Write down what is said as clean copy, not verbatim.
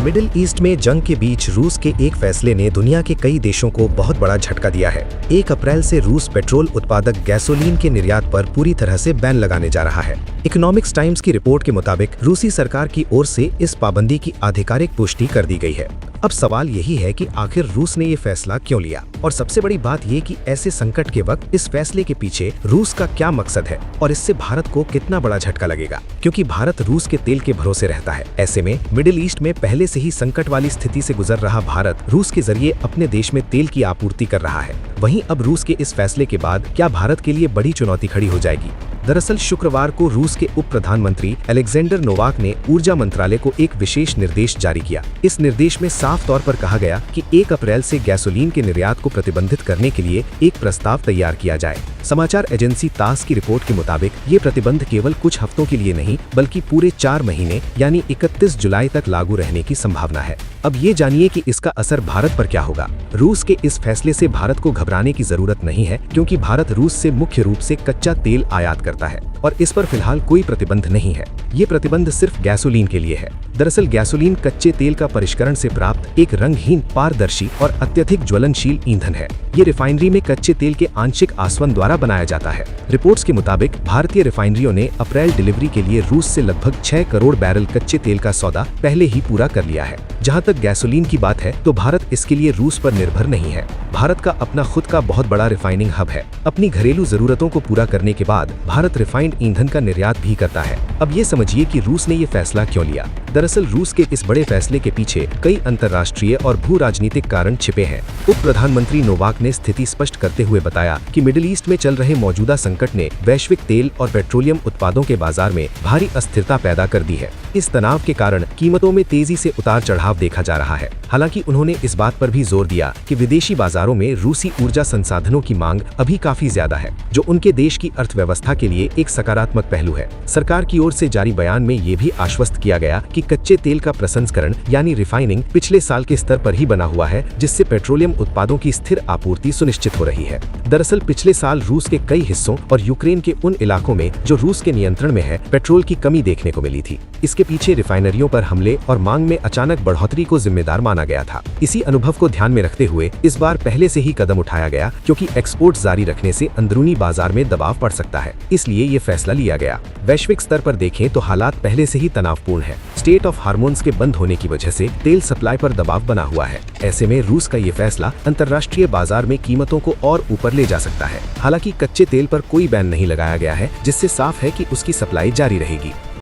Middle east में जंग के बीच रूस के एक फैसले ने दुनिया के कई देशों को बहुत बड़ा झटका दिया है। 1 अप्रैल से रूस पेट्रोल उत्पादक गैसोलीन के निर्यात पर पूरी तरह से बैन लगाने जा रहा है। इकोनॉमिक्स टाइम्स की रिपोर्ट के मुताबिक रूसी सरकार की ओर से इस पाबंदी की आधिकारिक पुष्टि कर दी गई है। अब सवाल यही है कि आखिर रूस ने ये फैसला क्यों लिया, और सबसे बड़ी बात ये कि ऐसे संकट के वक्त इस फैसले के पीछे रूस का क्या मकसद है और इससे भारत को कितना बड़ा झटका लगेगा, क्योंकि भारत रूस के तेल के भरोसे रहता है। ऐसे में मिडिल ईस्ट में पहले से ही संकट वाली स्थिति से गुजर रहा भारत रूस के जरिए अपने देश में तेल की आपूर्ति कर रहा है। वहीं अब रूस के इस फैसले के बाद क्या भारत के लिए बड़ी चुनौती खड़ी हो जाएगी। दरअसल शुक्रवार को रूस के उप प्रधानमंत्री अलेक्जेंडर नोवाक ने ऊर्जा मंत्रालय को एक विशेष निर्देश जारी किया। इस निर्देश में साफ तौर पर कहा गया कि 1 अप्रैल से गैसोलीन के निर्यात को प्रतिबंधित करने के लिए एक प्रस्ताव तैयार किया जाए। समाचार एजेंसी तास की रिपोर्ट के मुताबिक ये प्रतिबंध केवल कुछ हफ्तों के लिए नहीं बल्कि पूरे 4 महीने यानी 31 जुलाई तक लागू रहने की संभावना है। अब ये जानिए कि इसका असर भारत पर क्या होगा। रूस के इस फैसले से भारत को घबराने की जरूरत नहीं है, क्योंकि भारत रूस से मुख्य रूप से कच्चा तेल आयात करता है और इस पर फिलहाल कोई प्रतिबंध नहीं है। ये प्रतिबंध सिर्फ गैसोलीन के लिए है। दरअसल गैसोलीन कच्चे तेल का परिष्करण से प्राप्त एक रंगहीन, पारदर्शी और अत्यधिक ज्वलनशील ईंधन है। ये रिफाइनरी में कच्चे तेल के आंशिक आसवन द्वारा बनाया जाता है। रिपोर्ट्स के मुताबिक भारतीय रिफाइनरियों ने अप्रैल डिलीवरी के लिए रूस से लगभग 6 करोड़ बैरल कच्चे तेल का सौदा पहले ही पूरा कर लिया है। जहां तक गैसोलीन की बात है तो भारत इसके लिए रूस पर निर्भर नहीं है। भारत का अपना खुद का बहुत बड़ा रिफाइनिंग हब है। अपनी घरेलू जरूरतों को पूरा करने के बाद भारत रिफाइंड ईंधन का निर्यात भी करता है। अब ये समझिए कि रूस ने ये फैसला क्यों लिया। दरअसल रूस के इस बड़े फैसले के पीछे कई अंतर्राष्ट्रीय और भू राजनीतिक कारण छिपे हैं। उप प्रधानमंत्री नोवाक ने स्थिति स्पष्ट करते हुए बताया कि मिडिल ईस्ट में चल रहे मौजूदा संकट ने वैश्विक तेल और पेट्रोलियम उत्पादों के बाजार में भारी अस्थिरता पैदा कर दी है। इस तनाव के कारण कीमतों में तेजी से उतार चढ़ाव देखा जा रहा है। हालांकि उन्होंने इस बात पर भी जोर दिया कि विदेशी बाजारों में रूसी ऊर्जा संसाधनों की मांग अभी काफी ज्यादा है, जो उनके देश की अर्थव्यवस्था के लिए एक सकारात्मक पहलू है। सरकार की ओर से जारी बयान में ये भी आश्वस्त किया गया कि कच्चे तेल का प्रसंस्करण यानी रिफाइनिंग पिछले साल के स्तर पर ही बना हुआ है, जिससे पेट्रोलियम उत्पादों की स्थिर आपूर्ति सुनिश्चित हो रही है। दरअसल पिछले साल रूस के कई हिस्सों और यूक्रेन के उन इलाकों में जो रूस के नियंत्रण में है, पेट्रोल की कमी देखने को मिली थी। इसके पीछे रिफाइनरियों पर हमले और मांग में अचानक बढ़ोतरी को जिम्मेदार माना गया था। इसी अनुभव को ध्यान में रखते हुए इस बार पहले से ही कदम उठाया गया, क्योंकि एक्सपोर्ट जारी रखने से अंदरूनी बाजार में दबाव पड़ सकता है। इसलिए ये फैसला लिया गया। वैश्विक स्तर पर देखें तो हालात पहले से ही तनावपूर्ण है। स्टेट ऑफ हार्मोन्स के बंद होने की वजह से तेल सप्लाई पर दबाव बना हुआ है। ऐसे में रूस का ये फैसला अंतर्राष्ट्रीय बाजार में कीमतों को और ऊपर ले जा सकता है। हालांकि कच्चे तेल पर कोई बैन नहीं लगाया गया है, जिससे साफ है कि उसकी सप्लाई जारी रहेगी।